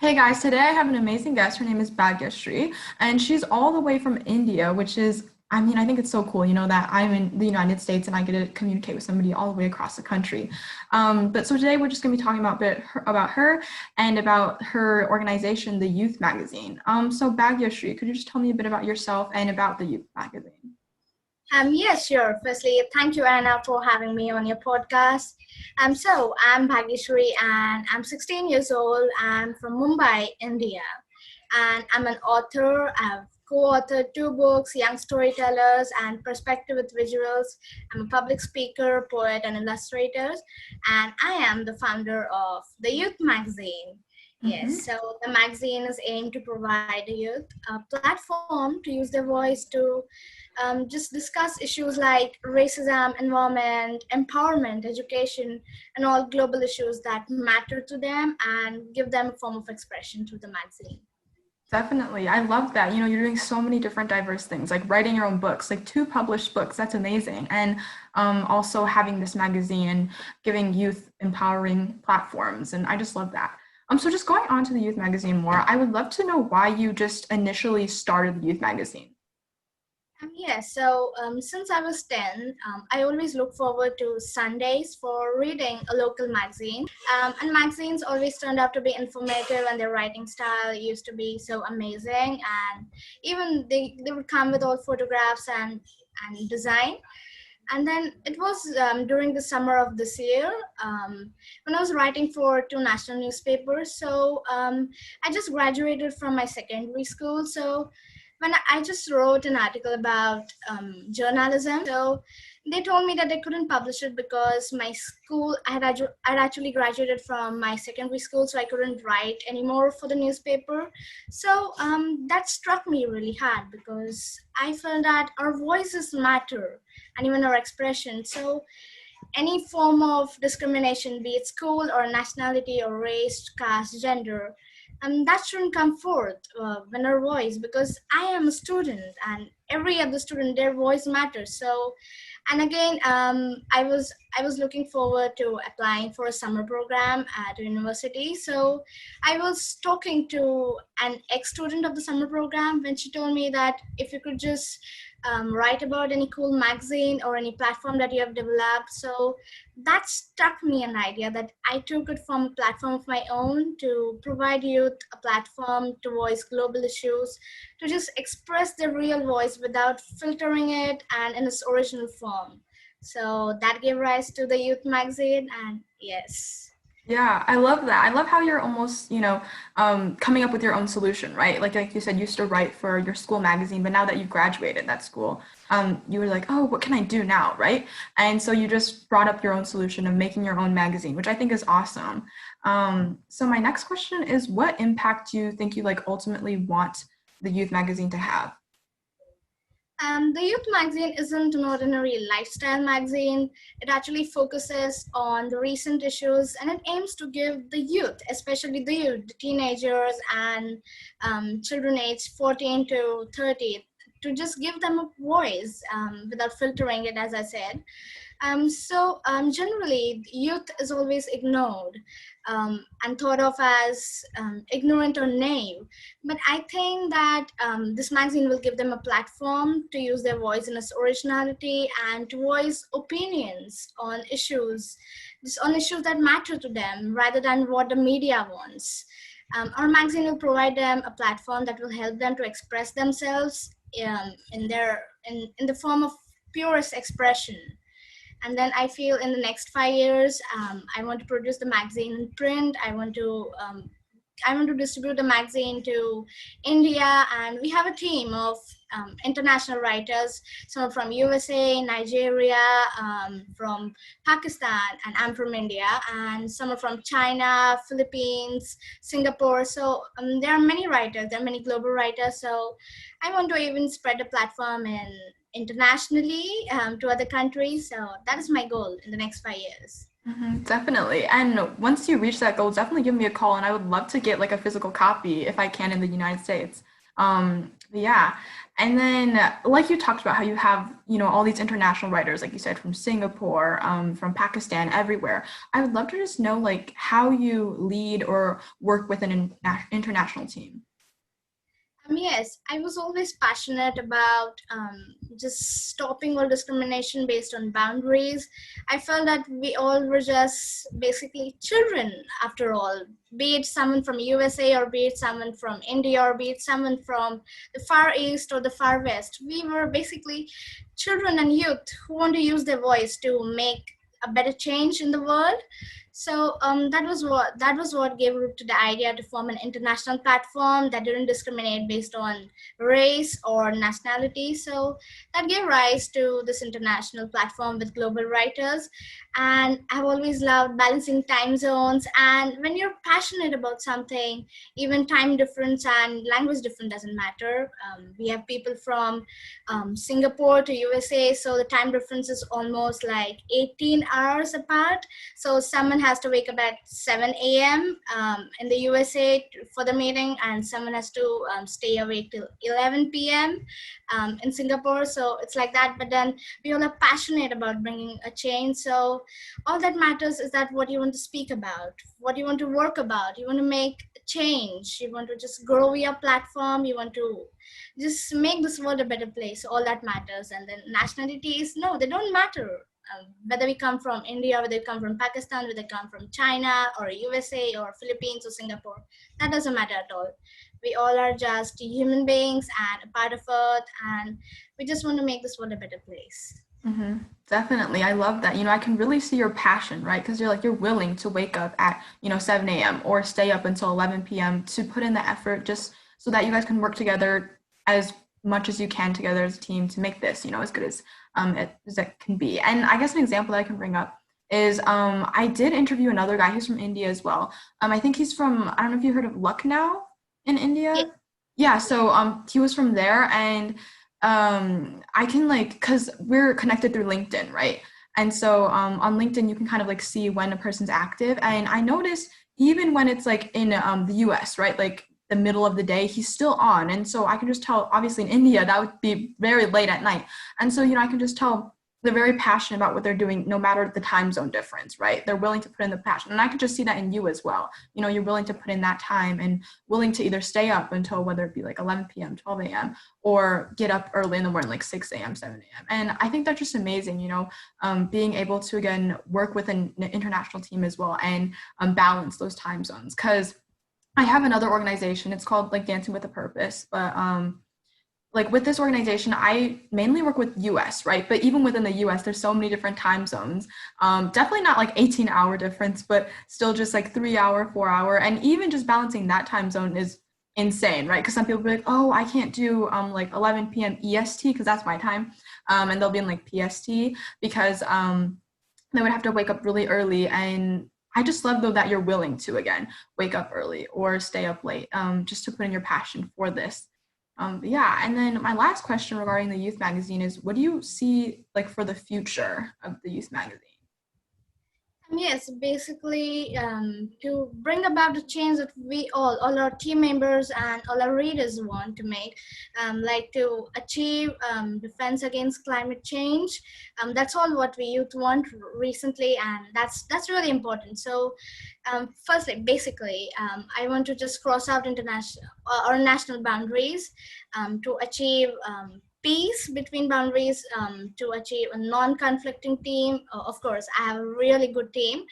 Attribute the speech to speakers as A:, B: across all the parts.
A: Hey guys, today I have an amazing guest. Her name is Bhagyashree, and she's all the way from India, which is, I think it's so cool, that I'm in the United States and I get to communicate with somebody all the way across the country. But so today we're just going to be talking about her and about her organization, the Youth Magazine. So Bhagyashree, could you just tell me a bit about yourself and about the Youth Magazine?
B: Yes, sure. Firstly, thank you, Anna, for having me on your podcast. I'm Bhagyashree and I'm 16 years old. I'm from Mumbai, India. And I'm an author. I've co-authored two books, Young Storytellers and Perspective with Visuals. I'm a public speaker, poet, and illustrator. And I am the founder of the Youth Magazine.
A: Mm-hmm.
B: Yes, so the magazine is aimed to provide the youth a platform to use their voice to just discuss issues like racism, environment, empowerment, education, and all global issues that matter to them and give them a form of expression through the magazine.
A: Definitely. I love that. You're doing so many different diverse things, like writing your own books, like two published books. That's amazing. And also having this magazine and giving youth empowering platforms. And I just love that. So just going on to the youth magazine more, I would love to know why you just initially started the youth magazine.
B: Since I was 10, I always look forward to Sundays for reading a local magazine. And magazines always turned out to be informative, and their writing style used to be so amazing. And even they would come with all photographs and design. And then it was during the summer of this year when I was writing for two national newspapers. I just graduated from my secondary school. So when I just wrote an article about journalism. So they told me that they couldn't publish it because my school, I'd actually graduated from my secondary school, so I couldn't write anymore for the newspaper. That struck me really hard because I felt that our voices matter and even our expression. So any form of discrimination, be it school or nationality or race, caste, gender, that shouldn't come forth when our voice, because I am a student and every other student, their voice matters. So, and again, I was looking forward to applying for a summer program at a university. So I was talking to an ex-student of the summer program when she told me that if you could just write about any cool magazine or any platform that you have developed. So that struck me an idea that I took it from a platform of my own to provide youth a platform to voice global issues, to just express their real voice without filtering it and in its original form. So that gave rise to the youth magazine, and yes.
A: Yeah, I love that. I love how you're almost, coming up with your own solution, right? Like you said, you used to write for your school magazine, but now that you graduated that school, you were like, oh, what can I do now, right? And so you just brought up your own solution of making your own magazine, which I think is awesome. So my next question is, what impact do you think you like ultimately want the youth magazine to have?
B: The Youth magazine isn't an ordinary lifestyle magazine. It actually focuses on the recent issues, and it aims to give the youth, especially the youth, the teenagers and children aged 14 to 30, to just give them a voice without filtering it, as I said. Generally, youth is always ignored and thought of as ignorant or naive. But I think that this magazine will give them a platform to use their voice in its originality and to voice opinions on issues, just on issues that matter to them rather than what the media wants. Our magazine will provide them a platform that will help them to express themselves in the form of purest expression. And then I feel in the next 5 years, I want to produce the magazine in print. I want to distribute the magazine to India, and we have a team of international writers. Some are from USA, Nigeria, from Pakistan, and I'm from India. And some are from China, Philippines, Singapore. So there are many writers. There are many global writers. So I want to even spread the platform internationally to other countries. So that is my goal in the next 5 years.
A: Definitely. And once you reach that goal, definitely give me a call and I would love to get like a physical copy if I can in the United States. Yeah. And then, like you talked about how you have, all these international writers, like you said, from Singapore, from Pakistan, everywhere. I would love to just know, like, how you lead or work with an international team.
B: Yes, I was always passionate about just stopping all discrimination based on boundaries. I felt that we all were just basically children after all, be it someone from USA or be it someone from India or be it someone from the Far East or the Far West. We were basically children and youth who want to use their voice to make a better change in the world. So that was what gave root to the idea to form an international platform that didn't discriminate based on race or nationality. So that gave rise to this international platform with global writers. And I've always loved balancing time zones. And when you're passionate about something, even time difference and language difference doesn't matter. We have people from Singapore to USA, so the time difference is almost like 18 hours apart. So someone has to wake up at 7 a.m. In the USA for the meeting, and someone has to stay awake till 11 p.m. In Singapore. So it's like that. But then we all are passionate about bringing a change. So all that matters is that what you want to speak about, what you want to work about. You want to make a change. You want to just grow your platform. You want to just make this world a better place. All that matters. And then nationalities, no, they don't matter. Whether we come from India, whether we come from Pakistan, whether we come from China or USA or Philippines or Singapore, that doesn't matter at all. We all are just human beings and a part of Earth, and we just want to make this world a better place.
A: Hmm. Definitely. I love that. I can really see your passion, right? Because you're willing to wake up at, 7 a.m. or stay up until 11 p.m. to put in the effort just so that you guys can work together as much as you can together as a team to make this, as good as it can be. And I guess an example that I can bring up is I did interview another guy who's from India as well. I think he's from, I don't know if you heard of Lucknow in
B: Yeah.
A: India. Yeah, so he was from there, and I can like, because we're connected through LinkedIn, right? And so on LinkedIn you can kind of like see when a person's active, and I noticed even when it's like in the US, right, like the middle of the day, he's still on. And so I can just tell, obviously in India that would be very late at night, and so I can just tell they're very passionate about what they're doing no matter the time zone difference, right? They're willing to put in the passion, and I could just see that in you as well. You're willing to put in that time and willing to either stay up until whether it be like 11 p.m., 12 a.m., or get up early in the morning, like 6 a.m., 7 a.m. And I think that's just amazing, being able to, again, work with an international team as well, and balance those time zones. Because I have another organization, it's called like Dancing with a Purpose, but like with this organization, I mainly work with US, right? But even within the US, there's so many different time zones. Definitely not like 18-hour difference, but still just like 3 hour, 4 hour. And even just balancing that time zone is insane, right? Because some people be like, oh, I can't do like 11 p.m. EST because that's my time. And they'll be in like PST because they would have to wake up really early. And I just love though that you're willing to, again, wake up early or stay up late, just to put in your passion for this. Yeah, and then my last question regarding the youth magazine is, what do you see like for the future of the youth magazine?
B: Yes, basically to bring about the change that we all our team members and all our readers want to make, like to achieve defense against climate change. That's all what we youth want recently, and that's really important. So, firstly, basically, I want to just cross out international or national boundaries to achieve. Peace between boundaries, to achieve a non-conflicting team. Of course, I have a really good team.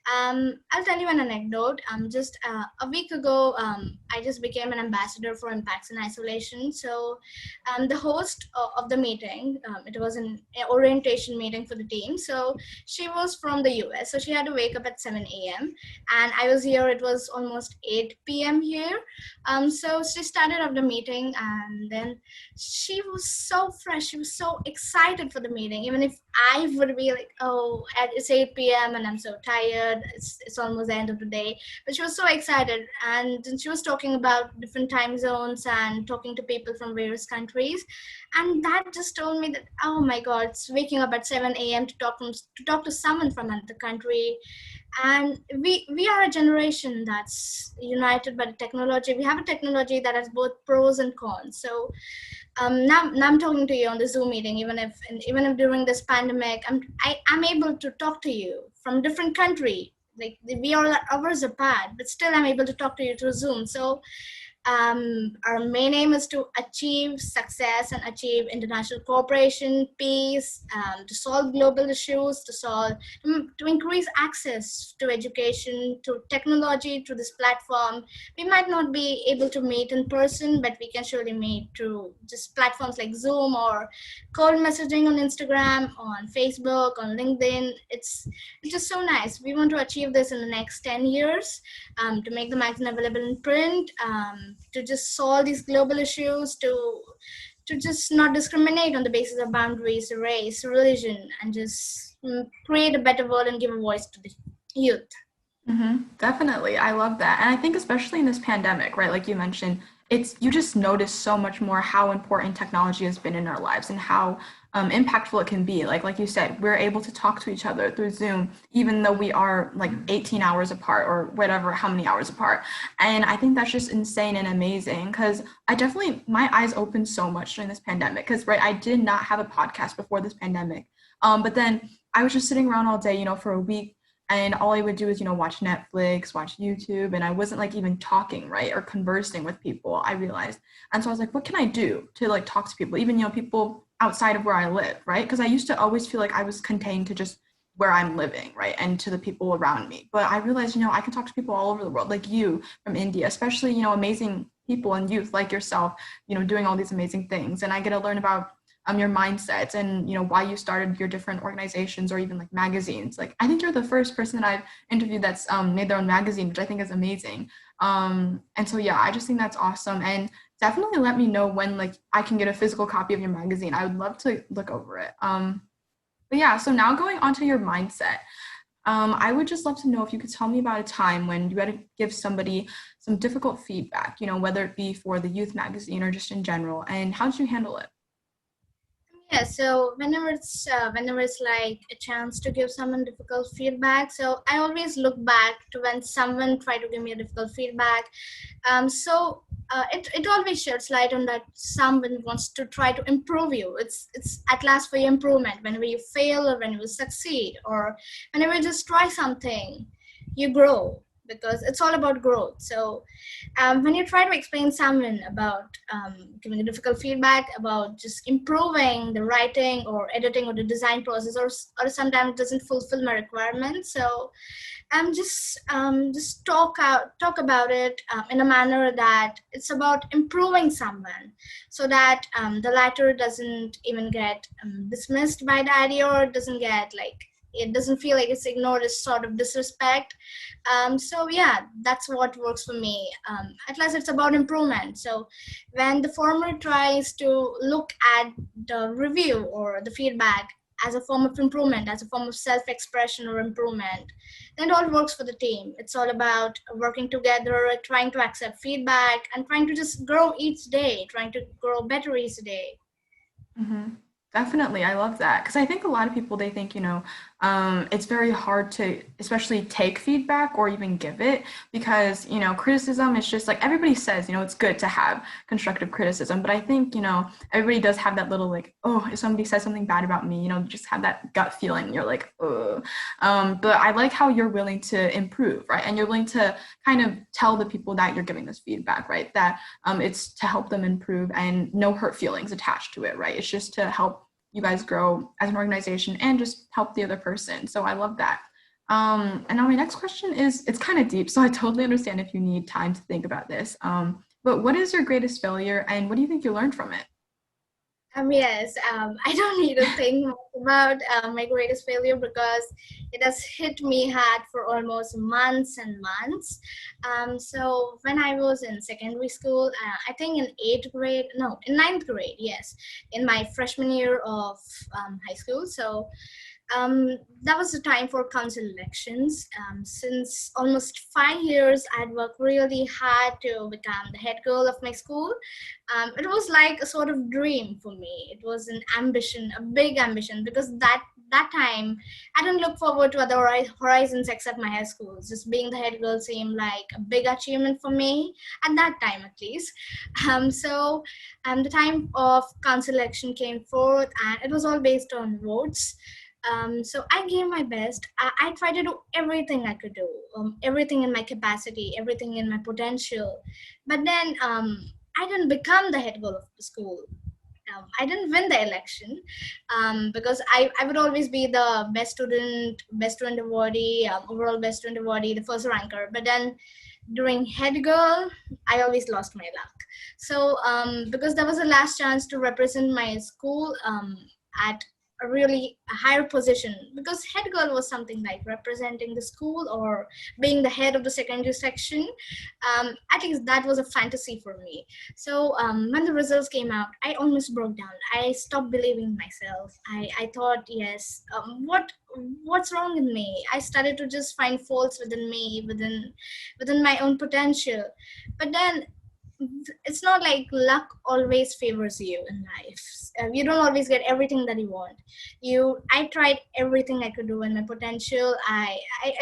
B: I'll tell you an anecdote. Just a week ago, I just became an ambassador for Impacts in Isolation. So the host of the meeting, it was an orientation meeting for the team. So she was from the US, so she had to wake up at 7 a.m. And I was here, it was almost 8 p.m. here. So she started off the meeting, and then she was so fresh. She was so excited for the meeting. Even if I would be like, oh, it's 8 p.m. and I'm so tired excited. It's almost the end of the day, but she was so excited, and she was talking about different time zones and talking to people from various countries, and that just told me that, oh my God, it's waking up at 7 a.m. To talk to someone from another country. And we are a generation that's united by the technology. We have a technology that has both pros and cons. So now I'm talking to you on the Zoom meeting, even if during this pandemic, I'm able to talk to you from a different country. Like we are hours apart, but still I'm able to talk to you through Zoom. So our main aim is to achieve success and achieve international cooperation, peace, to solve global issues, to increase access to education, to technology, to this platform. We might not be able to meet in person, but we can surely meet through just platforms like Zoom or call messaging on Instagram, on Facebook, on LinkedIn. It's just so nice. We want to achieve this in the next 10 years, to make the magazine available in print, to just solve these global issues, to just not discriminate on the basis of boundaries, race, religion, and just create a better world and give a voice to the youth.
A: Definitely. I love that. And I think especially in this pandemic, right? Like you mentioned, it's you just notice so much more how important technology has been in our lives and how impactful it can be. Like you said, we're able to talk to each other through Zoom, even though we are like 18 hours apart or whatever, how many hours apart. And I think that's just insane and amazing because my eyes opened so much during this pandemic because, right, I did not have a podcast before this pandemic. But then I was just sitting around all day, for a week and all I would do is, watch Netflix, watch YouTube, and I wasn't like even talking, right, or conversing with people, I realized. And so I was like, what can I do to like talk to people, even, people outside of where I live, right? Because I used to always feel like I was contained to just where I'm living, right, and to the people around me. But I realized, I can talk to people all over the world, like you from India, especially, amazing people and youth like yourself, doing all these amazing things. And I get to learn about your mindsets and why you started your different organizations or even like magazines. Like I think you're the first person that I've interviewed that's made their own magazine, which I think is amazing. And so yeah, I just think that's awesome. And definitely let me know when like I can get a physical copy of your magazine. I would love to look over it. But yeah, so now going on to your mindset. I would just love to know if you could tell me about a time when you had to give somebody some difficult feedback, whether it be for the youth magazine or just in general, and how did you handle it?
B: Yeah, so whenever it's like a chance to give someone difficult feedback, so I always look back to when someone tried to give me a difficult feedback. It always sheds light on that someone wants to try to improve you. It's at last for your improvement. Whenever you fail or when you succeed or whenever you just try something, you grow because it's all about growth. So when you try to explain someone about giving a difficult feedback about just improving the writing or editing or the design process, or sometimes it doesn't fulfill my requirements, so just talk about it in a manner that it's about improving someone, so that the latter doesn't even get dismissed by the idea, or doesn't get like it doesn't feel like it's ignored as sort of disrespect. So yeah, that's what works for me. At last, it's about improvement. So when the former tries to look at the review or the feedback as a form of improvement, as a form of self-expression or improvement, then it all works for the team. It's all about working together, trying to accept feedback, and trying to just grow each day, trying to grow better each day.
A: hmm Definitely. I love that. Because I think a lot of people, they think, it's very hard to especially take feedback or even give it because, criticism is just like everybody says, it's good to have constructive criticism. But I think, everybody does have that little like, oh, if somebody says something bad about me, you just have that gut feeling. You're like, oh. But I like how you're willing to improve, right? And you're willing to kind of tell the people that you're giving this feedback, right? That it's to help them improve and no hurt feelings attached to it, right? It's just to help you guys grow as an organization and just help the other person. So I love that. And now my next question is, it's kind of deep, so I totally understand if you need time to think about this. But what is your greatest failure and what do you think you learned from it?
B: Yes, I don't need to think much about my greatest failure because it has hit me hard for almost months and months. So when I was in secondary school, I think in in ninth grade, yes, in my freshman year of high school. So That was the time for council elections. Since almost 5 years, I'd worked really hard to become the head girl of my school. It was like a sort of dream for me. It was an ambition, a big ambition, because that time I didn't look forward to other horizons except my high school. Just being the head girl seemed like a big achievement for me at that time, at least. The time of council election came forth, and it was all based on votes. So I gave my best. I tried to do everything I could do, everything in my capacity, everything in my potential. But then I didn't become the head girl of the school. I didn't win the election because I would always be the best student awardee, overall best student awardee, the first ranker. But then during head girl, I always lost my luck. So because that was the last chance to represent my school at a really higher position, because head girl was something like representing the school or being the head of the secondary section. At least that was a fantasy for me. So when the results came out, I almost broke down. I stopped believing myself. I thought, yes, what's wrong with me? I started to just find faults within me, within my own potential. But then it's not like luck always favors you in life. You don't always get everything that you want. I tried everything I could do in my potential. I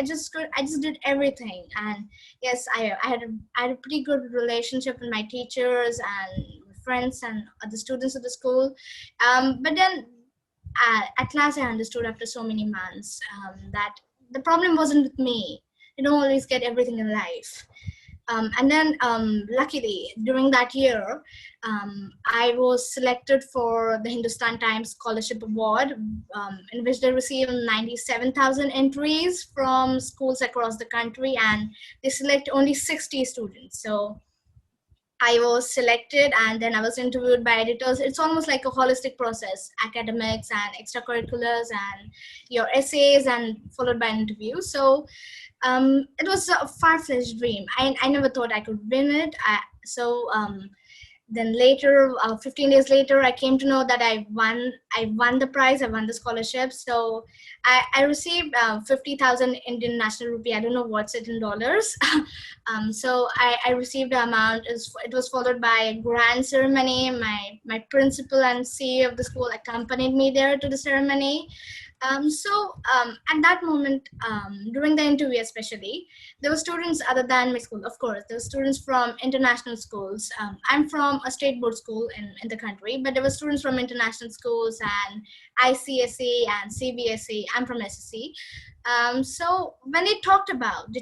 B: just did everything. And yes, I had a pretty good relationship with my teachers and friends and other students of the school. But then at last I understood after so many months that the problem wasn't with me. You don't always get everything in life. And then luckily during that year, I was selected for the Hindustan Times Scholarship Award, in which they received 97,000 entries from schools across the country, and they select only 60 students. So I was selected, and then I was interviewed by editors. It's almost like a holistic process: academics and extracurriculars, and your essays, and followed by an interview. So it was a far-fetched dream. I never thought I could win it. Then later, 15 days later, I came to know that I won the prize. I won the scholarship. So I received 50,000 Indian national rupee. I don't know what's it in dollars. So I received the amount. It was followed by a grand ceremony. My principal and CEO of the school accompanied me there to the ceremony. At that moment, during the interview especially, there were students other than my school. Of course, there were students from international schools. I'm from a state board school in the country, but there were students from international schools and ICSE and CBSE. I'm from SSC. So when they talked about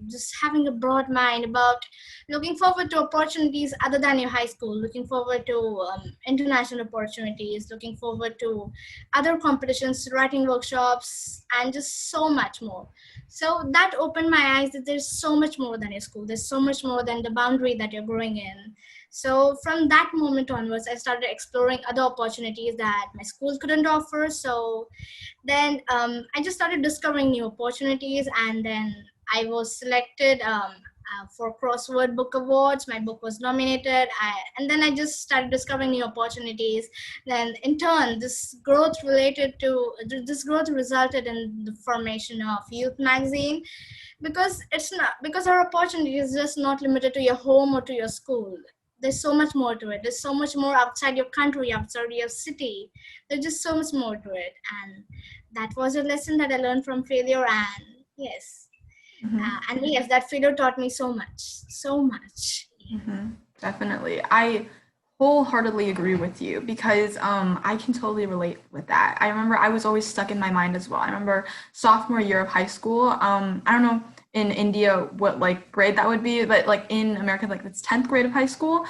B: just having a broad mind, about looking forward to opportunities other than your high school, looking forward to international opportunities, looking forward to other competitions, writing workshops, and just so much more. So that opened my eyes that there's so much more than your school. There's so much more than the boundary that you're growing in. So from that moment onwards, I started exploring other opportunities that my school couldn't offer. So then I just started discovering new opportunities, and then I was selected for Crossword Book Awards. My book was nominated, and then I just started discovering new opportunities. Then in turn, this growth resulted in the formation of Youth Magazine, because our opportunity is just not limited to your home or to your school. There's so much more to it. There's so much more outside your country, outside your city. There's just so much more to it. And that was a lesson that I learned from failure. And yes, that failure taught me so much, so much.
A: Definitely. I wholeheartedly agree with you because I can totally relate with that. I remember I was always stuck in my mind as well. I remember sophomore year of high school. I don't know in India what like grade that would be, but like in America, like it's 10th grade of high school.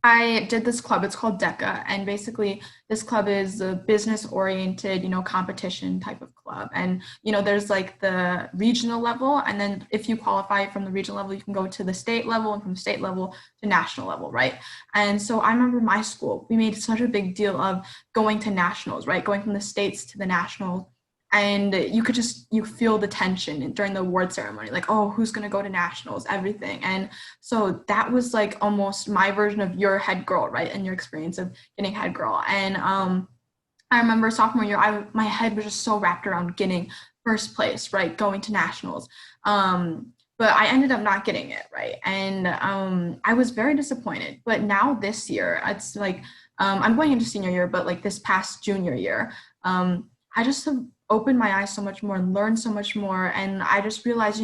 A: I did this club. It's called DECA, and basically this club is a business-oriented, competition type of club. And there's like the regional level, and then if you qualify from the regional level, you can go to the state level, and from the state level to national level, right? And so I remember my school, we made such a big deal of going to nationals, right? Going from the states to the nationals. And you feel the tension during the award ceremony, like, oh, who's going to go to nationals, everything. And so that was like almost my version of your head girl, right? And your experience of getting head girl. And I remember sophomore year, my head was just so wrapped around getting first place, right? Going to nationals. But I ended up not getting it, right? And I was very disappointed. But now this year, it's like I'm going into senior year, but like this past junior year, I just have opened my eyes so much more and learned so much more. And I just realized,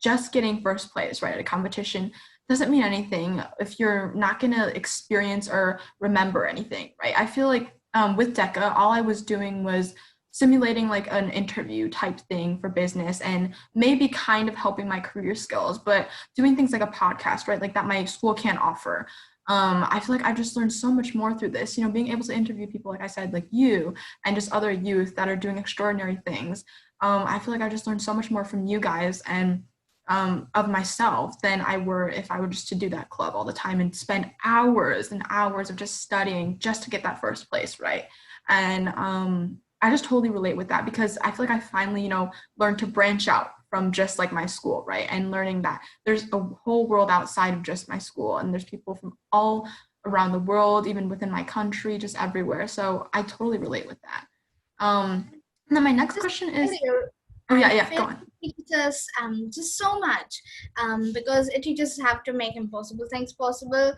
A: just getting first place, right, at a competition doesn't mean anything if you're not going to experience or remember anything, right? I feel like with DECA, all I was doing was simulating like an interview type thing for business and maybe kind of helping my career skills, but doing things like a podcast, right? Like that my school can't offer. I feel like I've just learned so much more through this, being able to interview people, like I said, like you and just other youth that are doing extraordinary things. I feel like I just learned so much more from you guys and of myself than I were if I were just to do that club all the time and spend hours and hours of just studying just to get that first place, right? And I just totally relate with that because I feel like I finally, learned to branch out from just like my school, right? And learning that there's a whole world outside of just my school and there's people from all around the world, even within my country, just everywhere. So I totally relate with that. And then my next
B: This
A: question is,
B: failure,
A: oh yeah,
B: I
A: yeah, go
B: feel
A: on.
B: it teaches us just so much because it teaches us how to make impossible things possible.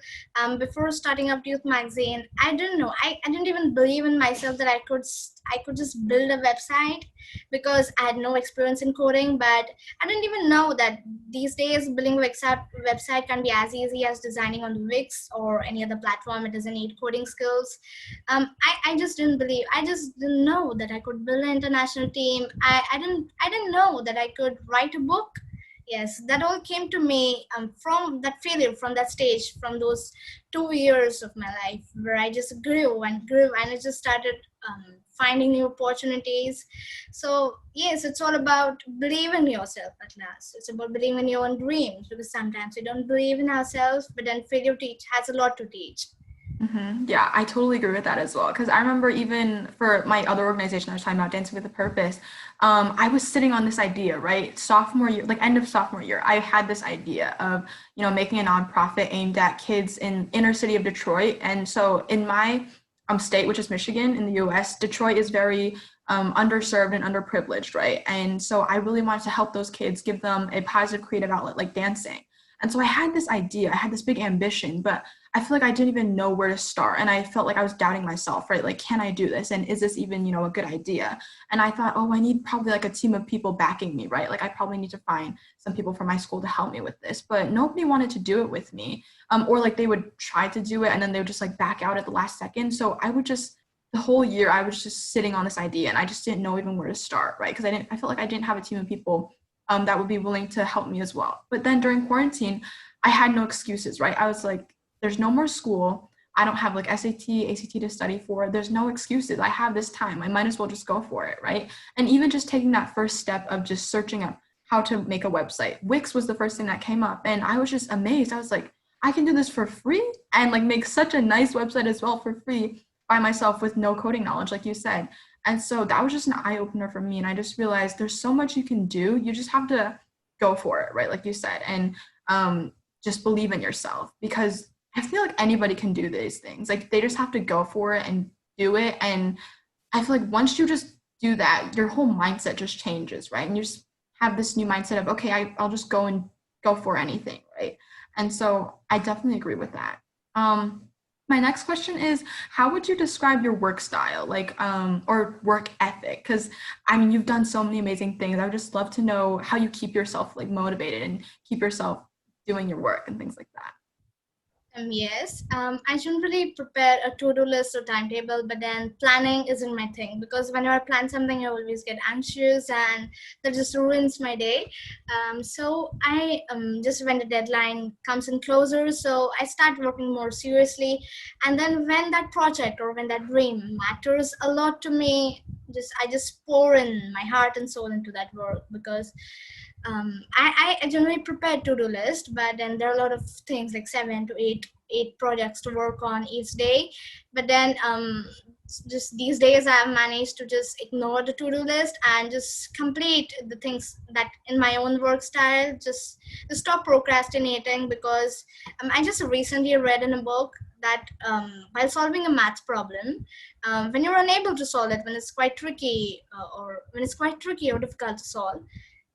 B: Before starting up Youth Magazine, I didn't know. I didn't even believe in myself that I could just build a website because I had no experience in coding. But I didn't even know that these days building a website can be as easy as designing on the Wix or any other platform. It doesn't need coding skills. I just didn't believe. I just didn't know that I could build an international team. I didn't know that I could write a book. Yes, that all came to me from that failure, from that stage, from those 2 years of my life where I just grew and grew and I just started finding new opportunities. So yes, it's all about believing in yourself at last. It's about believing in your own dreams because sometimes we don't believe in ourselves, but then failure has a lot to teach.
A: Yeah, I totally agree with that as well. Because I remember even for my other organization, I was talking about Dancing with a Purpose. I was sitting on this idea, right? Sophomore year, like end of sophomore year, I had this idea of, making a nonprofit aimed at kids in inner city of Detroit. And so in my state, which is Michigan in the US, Detroit is very underserved and underprivileged, right? And so I really wanted to help those kids, give them a positive creative outlet like dancing. And so I had this idea, I had this big ambition, but I feel like I didn't even know where to start. And I felt like I was doubting myself, right? Like, can I do this? And is this even, a good idea? And I thought, oh, I need probably like a team of people backing me, right? Like, I probably need to find some people from my school to help me with this. But nobody wanted to do it with me. Or like they would try to do it and then they would just like back out at the last second. So I would just, the whole year, I was just sitting on this idea and I just didn't know even where to start, right? Because I felt like I didn't have a team of people that would be willing to help me as well. But then during quarantine, I had no excuses, right? I was like, there's no more school. I don't have like SAT, ACT to study for. There's no excuses. I have this time. I might as well just go for it, right? And even just taking that first step of just searching up how to make a website. Wix was the first thing that came up. And I was just amazed. I was like, I can do this for free and like make such a nice website as well for free by myself with no coding knowledge, like you said. And so that was just an eye opener for me. And I just realized there's so much you can do. You just have to go for it, right? Like you said, and just believe in yourself because I feel like anybody can do these things. Like they just have to go for it and do it. And I feel like once you just do that, your whole mindset just changes, right? And you just have this new mindset of, okay, I'll just go and go for anything, right? And so I definitely agree with that. My next question is, how would you describe your work style, like, or work ethic? Because I mean, you've done so many amazing things. I would just love to know how you keep yourself like motivated and keep yourself doing your work and things like that.
B: Yes, I generally prepare a to-do list or timetable, but then planning isn't my thing because whenever I plan something, I always get anxious and that just ruins my day. So I just when the deadline comes in closer, so I start working more seriously. And then when that project or when that dream matters a lot to me, I just pour in my heart and soul into that work because I generally prepare to-do list, but then there are a lot of things like 7 to 8 projects to work on each day. But then just these days I've managed to just ignore the to-do list and just complete the things that in my own work style, just to stop procrastinating because I just recently read in a book that while solving a math problem, when you're unable to solve it, when it's quite tricky, or difficult to solve,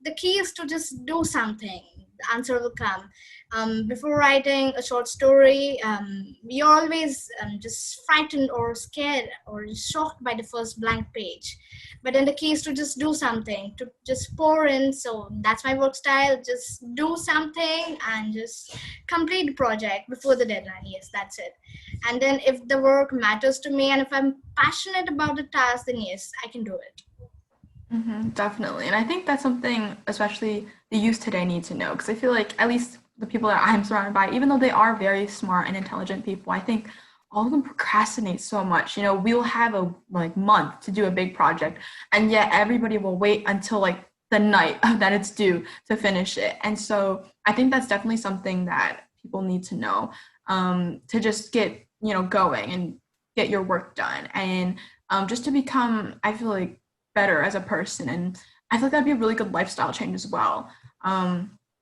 B: the key is to just do something. The answer will come. Before writing a short story, you're always just frightened or scared or shocked by the first blank page. But then the key is to just do something, to just pour in. So that's my work style. Just do something and just complete the project before the deadline. Yes, that's it. And then if the work matters to me and if I'm passionate about the task, then yes, I can do it.
A: Definitely. And I think that's something, especially the youth today, need to know. Because I feel like, at least the people that I'm surrounded by, even though they are very smart and intelligent people, I think all of them procrastinate so much. We'll have a month to do a big project, and yet everybody will wait until like the night that it's due to finish it. And so I think that's definitely something that people need to know, to just get, going and get your work done. And just to become, I feel like, better as a person. And I feel like that'd be a really good lifestyle change as well.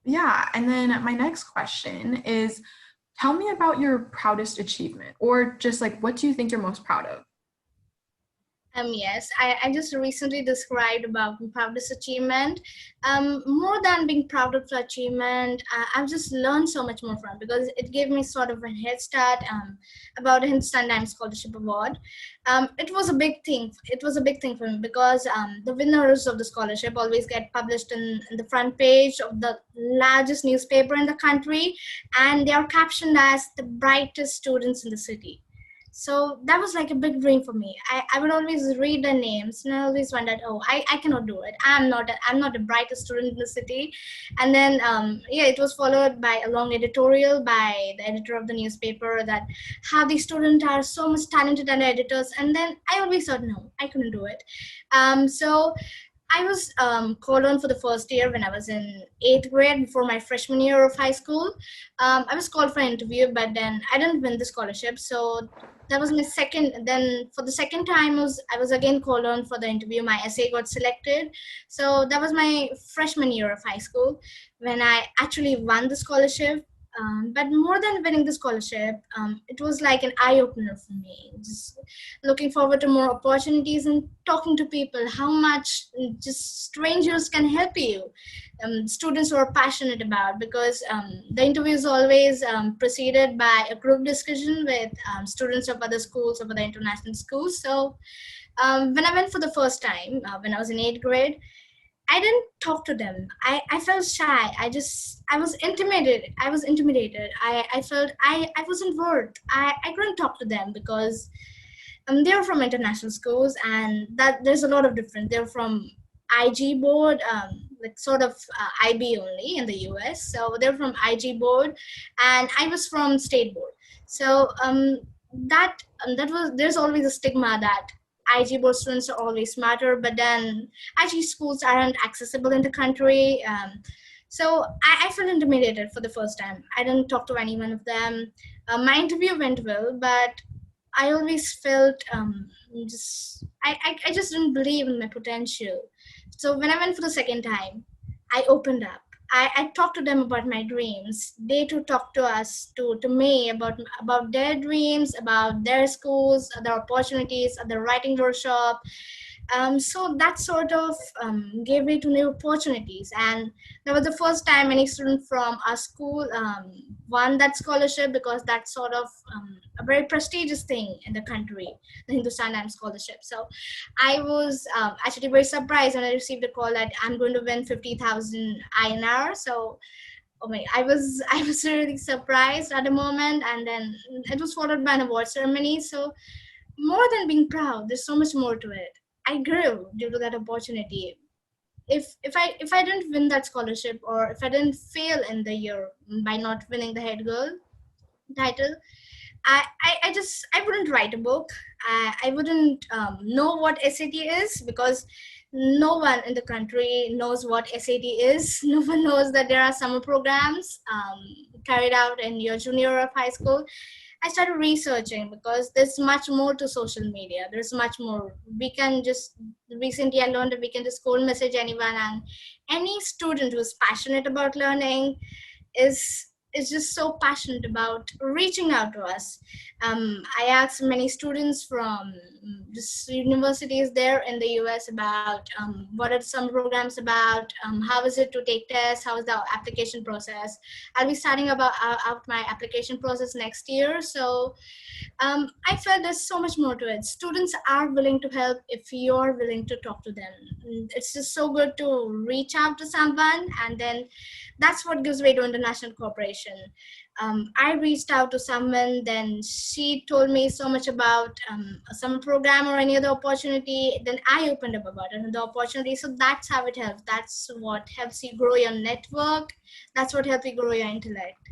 A: Yeah. And then my next question is, tell me about your proudest achievement, or just like, what do you think you're most proud of?
B: Yes, I just recently described about my proudest achievement. More than being proud of the achievement, I've just learned so much more from it because it gave me sort of a head start about the Hindustan Times Scholarship Award. It was a big thing. It was a big thing for me because the winners of the scholarship always get published in the front page of the largest newspaper in the country, and they are captioned as the brightest students in the city. So that was like a big dream for me. I would always read the names and I always wondered, oh, I cannot do it. I'm not the brightest student in the city. And then yeah, it was followed by a long editorial by the editor of the newspaper that how these students are so much talented and editors. And then I always thought, no, I couldn't do it. So I was called on for the first year when I was in 8th grade before my freshman year of high school. I was called for an interview, but then I didn't win the scholarship. So that was my second. Then for the second time, I was again called on for the interview. My essay got selected. So that was my freshman year of high school when I actually won the scholarship. But more than winning the scholarship, it was like an eye opener for me. Just looking forward to more opportunities and talking to people, how much just strangers can help you. Students who are passionate about, because the interview is always preceded by a group discussion with students of other schools, of other international schools. So when I went for the first time, when I was in 8th grade, I didn't talk to them. I felt shy. I was intimidated. I felt I wasn't worth. I couldn't talk to them because they're from international schools, and that there's a lot of difference. They're from IG board, like sort of IB only in the US. So they're from IG board, and I was from state board. So that was, there's always a stigma that IG board students are always smarter, but then IG schools aren't accessible in the country. So I felt intimidated for the first time. I didn't talk to any one of them. My interview went well, but I always felt I just didn't believe in my potential. So when I went for the second time, I opened up. I talked to them about my dreams. They too talked to me about their dreams, about their schools, their opportunities, their writing workshop. So that sort of gave me to new opportunities. And that was the first time any student from our school won that scholarship, because that's sort of a very prestigious thing in the country, the Hindustan Times Scholarship. So I was actually very surprised when I received a call that I'm going to win 50,000 INR. So oh my, I was really surprised at the moment, and then it was followed by an award ceremony. So more than being proud, there's so much more to it. I grew due to that opportunity. If I didn't win that scholarship, or if I didn't fail in the year by not winning the head girl title, I wouldn't write a book. I wouldn't know what SAT is, because no one in the country knows what SAT is. No one knows that there are summer programs carried out in your junior year of high school. I started researching because there's much more to social media. There's much more. We can just, recently I learned that we can just cold message anyone, and any student who's passionate about learning is is just so passionate about reaching out to us. I asked many students from just universities there in the US about what are some programs about, how is it to take tests, how is the application process. I'll be starting out my application process next year. So I felt there's so much more to it. Students are willing to help if you're willing to talk to them. It's just so good to reach out to someone, and then that's what gives way to international cooperation. I reached out to someone, then she told me so much about some program or any other opportunity. Then I opened up about another opportunity. So that's how it helps. That's what helps you grow your network. That's what helps you grow your intellect.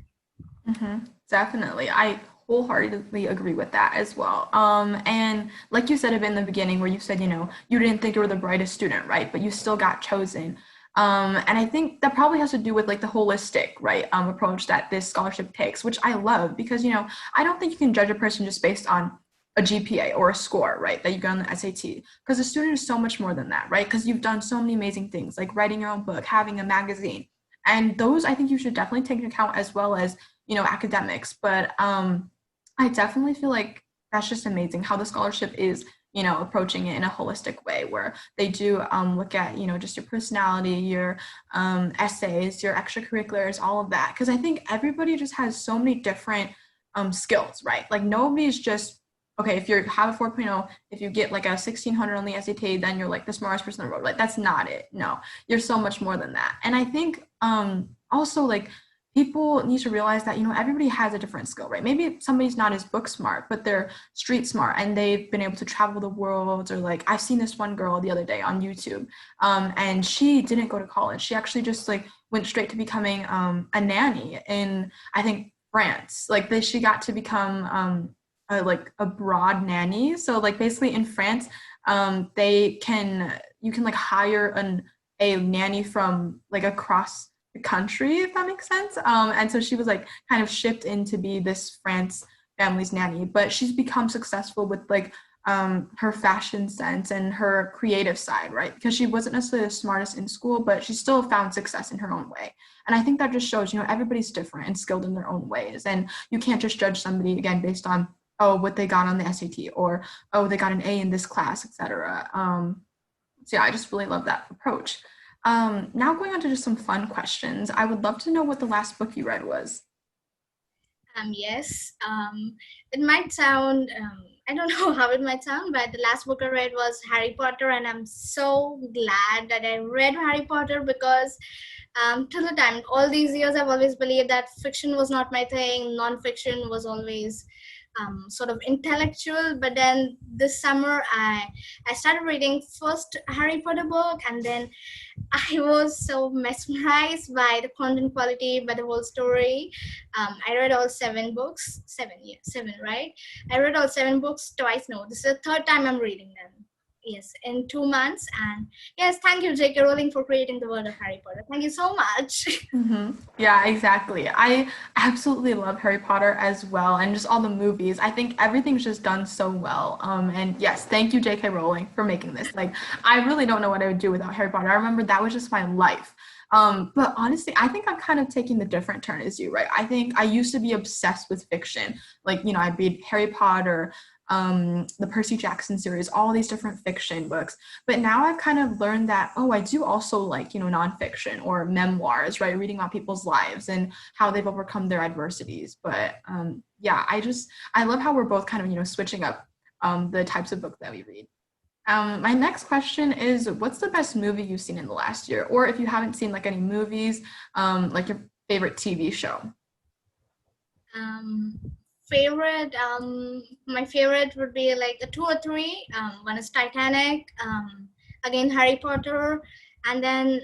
A: Definitely. I wholeheartedly agree with that as well. And like you said in the beginning, where you said, you didn't think you were the brightest student, right? But you still got chosen. And I think that probably has to do with like the holistic, right, approach that this scholarship takes, which I love because, I don't think you can judge a person just based on a GPA or a score, right, that you got on the SAT, because a student is so much more than that, right? Because you've done so many amazing things, like writing your own book, having a magazine, and those I think you should definitely take into account as well as academics. But I definitely feel like that's just amazing how the scholarship is approaching it in a holistic way where they do look at just your personality, your essays, your extracurriculars, all of that, because I think everybody just has so many different skills, right? Like nobody's just okay. If you have a 4.0, if you get like a 1600 on the SAT, then you're like the smartest person on the road. Like that's not it. No, you're so much more than that. And I think also like people need to realize that everybody has a different skill, right? Maybe somebody's not as book smart, but they're street smart and they've been able to travel the world. Or like I've seen this one girl the other day on YouTube, and she didn't go to college. She actually just like went straight to becoming a nanny in, I think, France. Like she got to become like a broad nanny. So like basically in France, you can like hire a nanny from like across the country, if that makes sense. And so she was like kind of shipped in to be this France family's nanny, but she's become successful with like her fashion sense and her creative side, right? Because she wasn't necessarily the smartest in school, but she still found success in her own way. And I think that just shows, everybody's different and skilled in their own ways. And you can't just judge somebody again based on, oh, what they got on the SAT or, oh, they got an A in this class, etc. So yeah, I just really love that approach. Now going on to just some fun questions. I would love to know what the last book you read was.
B: Yes. It might sound, I don't know how it might sound, but the last book I read was Harry Potter, and I'm so glad that I read Harry Potter because till the time, all these years, I've always believed that fiction was not my thing. Non-fiction was always sort of intellectual. But then this summer, I started reading first Harry Potter book, and then I was so mesmerized by the content quality, by the whole story. I read all 7 books. Seven, right? I read all 7 books twice. No, this is the third time I'm reading them. Yes, in 2 months. And yes, thank you, J.K. Rowling, for creating the world of Harry Potter. Thank you so much.
A: Yeah, exactly. I absolutely love Harry Potter as well, and just all the movies. I think everything's just done so well. And yes, thank you, J.K. Rowling, for making this. Like, I really don't know what I would do without Harry Potter. I remember that was just my life. But honestly, I think I'm kind of taking the different turn as you, right? I think I used to be obsessed with fiction. Like, I'd read Harry Potter, the Percy Jackson series, all these different fiction books. But now I've kind of learned that, oh, I do also like, nonfiction or memoirs, right? Reading about people's lives and how they've overcome their adversities. But yeah, I love how we're both kind of, switching up the types of books that we read. My next question is, what's the best movie you've seen in the last year? Or if you haven't seen like any movies, like your favorite TV show?
B: Um, my favorite would be like the 2 or 3. One is Titanic, again Harry Potter, and then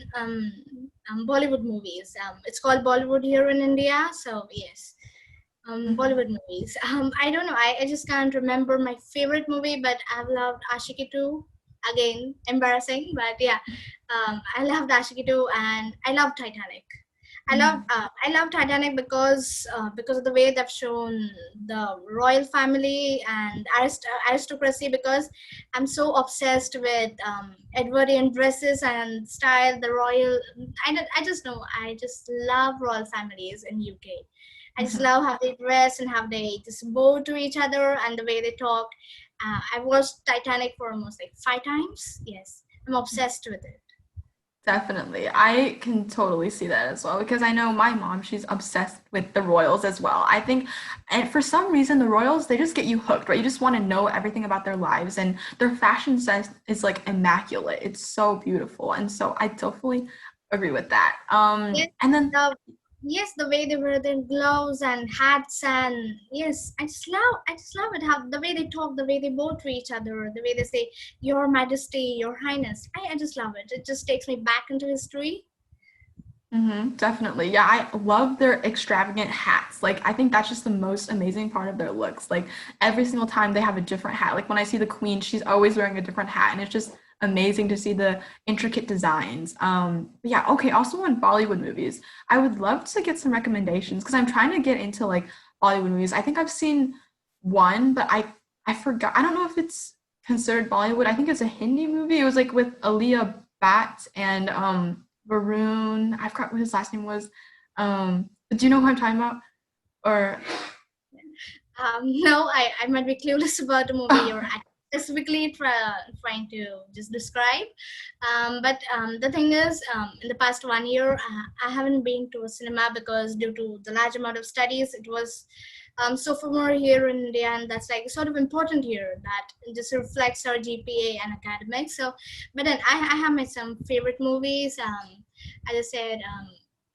B: Bollywood movies. It's called Bollywood here in India, so yes. Bollywood movies. I don't know. I just can't remember my favorite movie, but I've loved Ashiki 2. Again, embarrassing, but yeah. I loved Ashiki 2, and I love Titanic. I love Titanic because of the way they've shown the royal family and aristocracy. Because I'm so obsessed with Edwardian dresses and style. The royal, I just know I just love royal families in UK. I just
A: Mhm.
B: love how they dress and how they just bow to each other and the way they talk. I watched Titanic for almost like 5 times. Yes, I'm obsessed with it.
A: Definitely. I can totally see that as well because I know my mom, she's obsessed with the royals as well. I think, and for some reason, the royals, they just get you hooked, right? You just want to know everything about their lives, and their fashion sense is like immaculate. It's so beautiful. And so I totally agree with that.
B: Yes,
A: And then
B: the yes, the way they wear their gloves and hats, and yes, I just love it how the way they talk, the way they bow to each other, the way they say "Your Majesty," "Your Highness." I just love it. It just takes me back into history.
A: Definitely. Yeah, I love their extravagant hats. Like, I think that's just the most amazing part of their looks. Like, every single time they have a different hat. Like, when I see the queen, she's always wearing a different hat, and it's just amazing to see the intricate designs. But yeah, okay, also on Bollywood movies, I would love to get some recommendations because I'm trying to get into like Bollywood movies. I think I've seen one, but I forgot. I don't know if it's considered Bollywood. I think it's a Hindi movie. It was like with Aaliyah Bhatt and Varun. I forgot what his last name was. Do you know who I'm talking about? Or
B: No, I might be clueless about the movie you're specifically trying to just describe. But the thing is, in the past 1 year, I haven't been to a cinema because due to the large amount of studies, it was so for more here in India, and that's like sort of important here that just reflects our GPA and academics. So, but then I have my some favorite movies. As I said,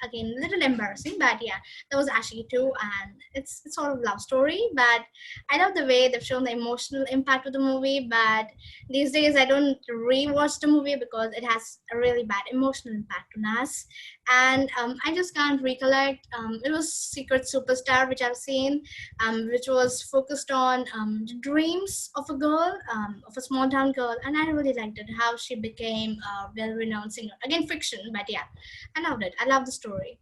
B: again, a little embarrassing, but yeah, there was Ashley too, and it's sort of love story. But I love the way they've shown the emotional impact of the movie. But these days, I don't rewatch the movie because it has a really bad emotional impact on us, and I just can't recollect. It was Secret Superstar, which I've seen, which was focused on the dreams of a girl, of a small town girl, and I really liked it how she became a well-renowned singer. Again, fiction, but yeah, I loved it. I love the story.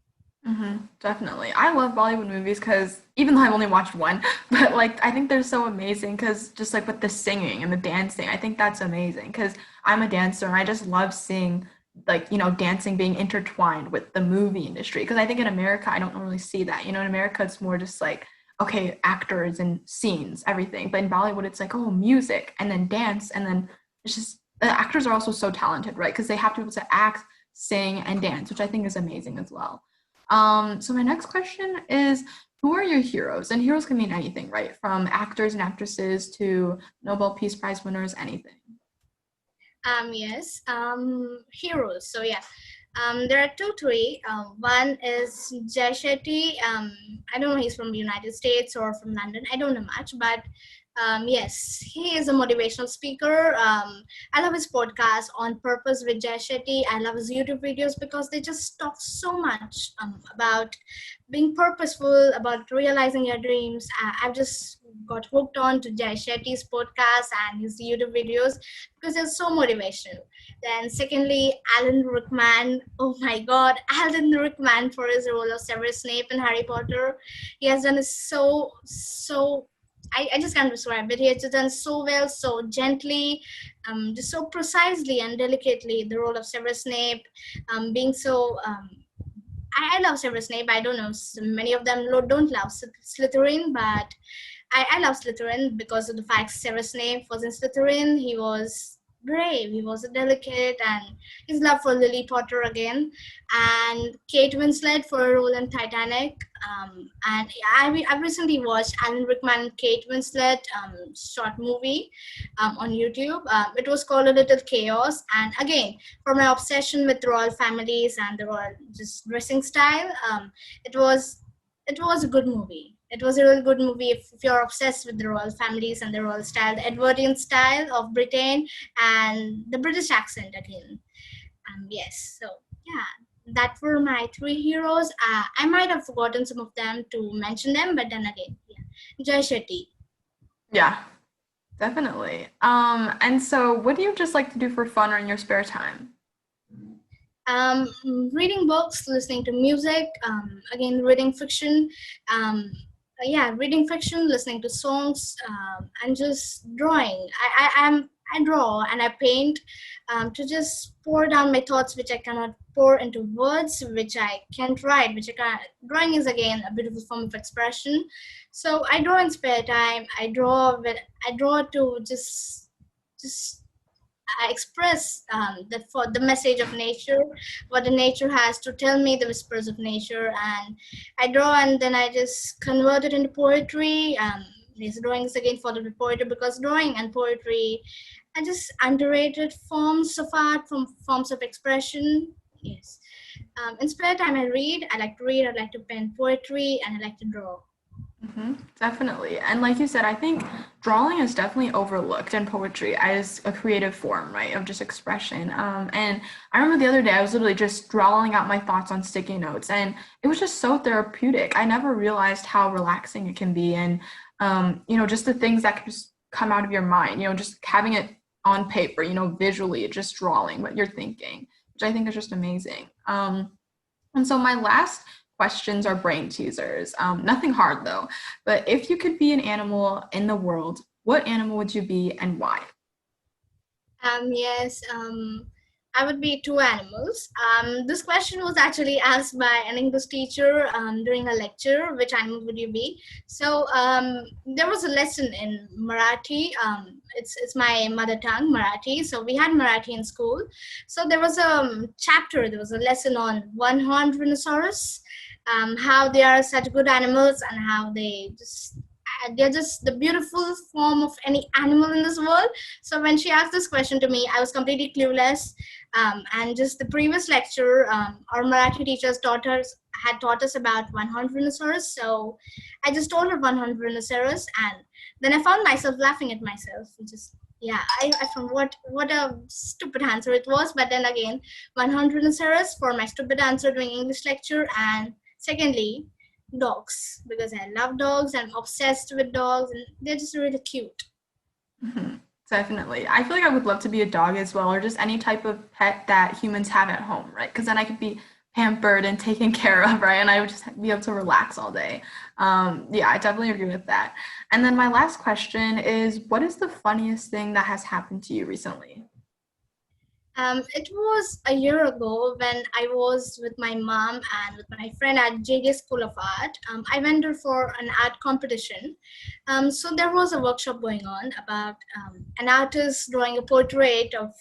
A: definitely. I love Bollywood movies because even though I've only watched one, but like I think they're so amazing because just like with the singing and the dancing, I think that's amazing because I'm a dancer and I just love seeing like dancing being intertwined with the movie industry because I think in America I don't really see that. In America it's more just like okay, actors and scenes, everything. But in Bollywood it's like oh, music and then dance and then it's just the actors are also so talented, right? Because they have to be able to act, sing, and dance, which I think is amazing as well. So my next question is, who are your heroes? And heroes can mean anything, right? From actors and actresses to Nobel Peace Prize winners, anything.
B: Yes. Heroes. So yeah. There are two, three. One is Jay Shetty. I don't know he's from the United States or from London. I don't know much, but yes, he is a motivational speaker. I love his podcast On Purpose with Jay Shetty. I love his YouTube videos because they just talk so much about being purposeful, about realizing your dreams. I've just got hooked on to Jay Shetty's podcast and his YouTube videos because they're so motivational. Then secondly, Alan Rickman. Oh my God, Alan Rickman for his role of Severus Snape in Harry Potter. He has done it so. I just can't describe it. He has done so well, so gently, just so precisely and delicately the role of Severus Snape, being so. I love Severus Snape. I don't know. Many of them don't love Slytherin, but I love Slytherin because of the fact Severus Snape was in Slytherin. He was brave, he was delicate, and his love for Lily Potter again, and Kate Winslet for a role in Titanic. And I've recently watched Alan Rickman and Kate Winslet short movie on YouTube. It was called A Little Chaos, and again, for my obsession with royal families and the royal just dressing style, it was a good movie. It was a really good movie if you're obsessed with the royal families and the royal style, the Edwardian style of Britain, and the British accent again. Yes, so yeah, that were my three heroes. I might have forgotten some of them to mention them, but then again, yeah, Jay Shetty.
A: Yeah, definitely. And so what do you just like to do for fun or in your spare time?
B: Um, Reading books, listening to music, again, reading fiction. Um, yeah, reading fiction, listening to songs, and just drawing. I draw and I paint to just pour down my thoughts, which I cannot pour into words, which I can't write, which I can't. Drawing is again a beautiful form of expression. So I draw in spare time. I draw to just I express that for the message of nature, what the nature has to tell me, the whispers of nature, and I draw and then I just convert it into poetry. These drawings again followed with poetry because drawing and poetry are just underrated forms of art, from forms of expression. Yes. In spare time, I read. I like to read. I like to pen poetry, and I like to draw.
A: Definitely. And like you said, I think drawing is definitely overlooked in poetry as a creative form, right, of just expression. And I remember the other day I was literally just drawing out my thoughts on sticky notes, and it was just so therapeutic. I never realized how relaxing it can be, and just the things that can just come out of your mind, just having it on paper, visually, just drawing what you're thinking, which I think is just amazing. And so my last questions are brain teasers. Nothing hard though. But if you could be an animal in the world, what animal would you be and why?
B: Yes, I would be two animals. This question was actually asked by an English teacher during a lecture. Which animal would you be? So there was a lesson in Marathi. It's my mother tongue, Marathi. So we had Marathi in school. So there was a chapter. There was a lesson on one-horned rhinoceros. How they are such good animals and how they're just the beautiful form of any animal in this world. So when she asked this question to me, I was completely clueless. And just the previous lecture, our Marathi teachers had taught us about one-horned rhinoceros. So I just told her one-horned rhinoceros, and then I found myself laughing at myself. Just yeah, I found what a stupid answer it was. But then again, one-horned rhinoceros for my stupid answer during English lecture, and secondly, dogs, because I love dogs. I'm obsessed with dogs, and they're just really cute.
A: Mhm. Definitely. I feel like I would love to be a dog as well, or just any type of pet that humans have at home, right? Because then I could be pampered and taken care of, right? And I would just be able to relax all day. Yeah, I definitely agree with that. And then my last question is, what is the funniest thing that has happened to you recently?
B: It was a year ago when I was with my mom and with my friend at JJ School of Art. I went there for an art competition. So there was a workshop going on about an artist drawing a portrait of,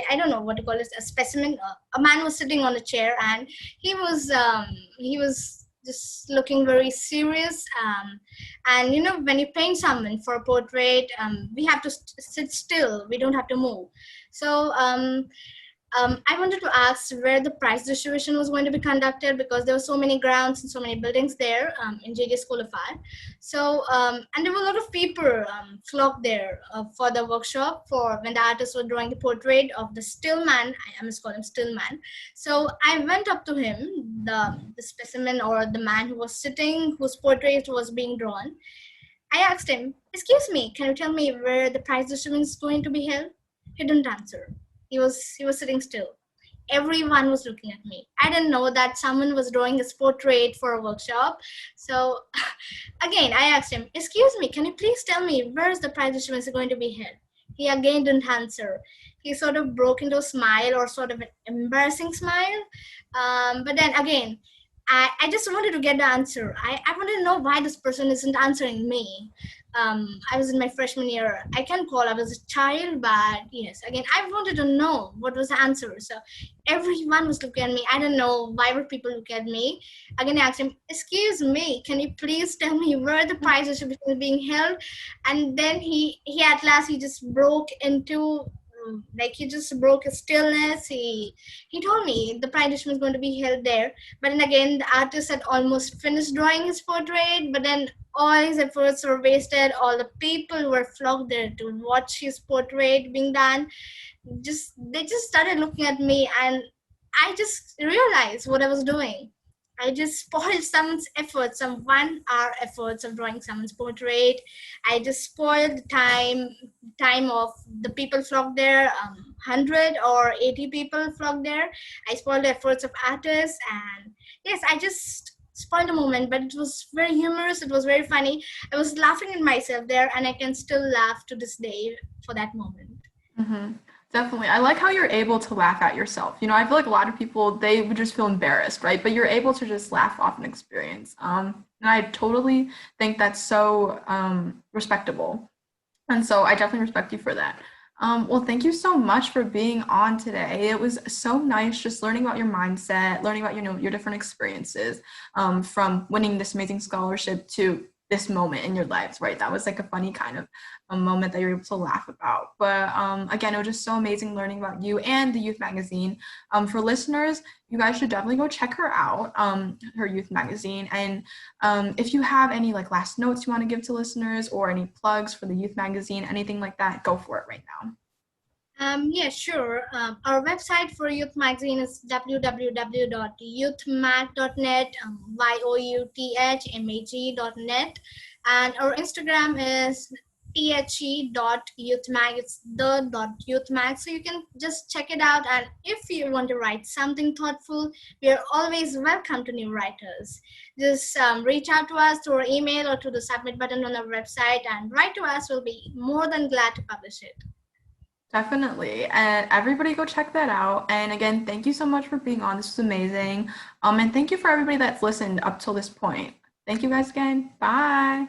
B: I don't know what to call it, a specimen. A man was sitting on a chair, and he was just looking very serious. And when you paint someone for a portrait, we have to sit still. We don't have to move. So I wanted to ask where the prize distribution was going to be conducted, because there were so many grounds and so many buildings there in JJ School of Art. So and there were a lot of people flocked there for the workshop, for when the artists were drawing the portrait of the still man. I must call him still man. So I went up to him, the specimen or the man who was sitting, whose portrait was being drawn. I asked him, "Excuse me, can you tell me where the prize distribution is going to be held?" He didn't answer. He was sitting still. Everyone was looking at me. I didn't know that someone was drawing his portrait for a workshop. So again, I asked him, "Excuse me, can you please tell me where is the prize distribution going to be held?" He again didn't answer. He sort of broke into a smile, or sort of an embarrassing smile. But then again, I just wanted to get the answer. I wanted to know why this person isn't answering me. I was in my freshman year. I can call I was a child, but yes, again, I wanted to know what was the answer. So everyone was looking at me. I don't know why were people looking at me. Again, I asked him, "Excuse me, can you please tell me where the prize distribution is being held?" And then he at last he just broke into like he just broke his stillness. He told me the prize distribution is going to be held there. But then again, the artist had almost finished drawing his portrait, but then all his efforts were wasted. All the people were flocked there to watch his portrait being done. They just started looking at me, and I just realized what I was doing. I just spoiled someone's efforts, some 1 hour efforts of drawing someone's portrait. I just spoiled the time of the people flocked there. 100 or 80 people flocked there. I spoiled the efforts of artists, and yes, I just spoiled the moment. But it was very humorous. It was very funny. I was laughing at myself there, and I can still laugh to this day for that moment.
A: Hmm. Definitely. I like how you're able to laugh at yourself. I feel like a lot of people, they would just feel embarrassed, right? But you're able to just laugh off an experience. And I totally think that's so respectable. And so I definitely respect you for that. Well, thank you so much for being on today. It was so nice just learning about your mindset, learning about your different experiences, from winning this amazing scholarship to this moment in your lives, right? That was like a funny kind of a moment that you're able to laugh about. But again, it was just so amazing learning about you and the youth magazine. For listeners, you guys should definitely go check her out, her youth magazine. And if you have any like last notes you want to give to listeners or any plugs for the youth magazine, anything like that, go for it right now.
B: Yeah, sure. Our website for Youth Magazine is www.youthmag.net, youthmag.net, and our Instagram is the.youthmag. It's the.youthmag. So you can just check it out. And if you want to write something thoughtful, we are always welcome to new writers. Just reach out to us through our email or to the submit button on our website and write to us. We'll be more than glad to publish it.
A: Definitely. And everybody go check that out. And again, thank you so much for being on. This was amazing. And thank you for everybody that's listened up till this point. Thank you guys again. Bye.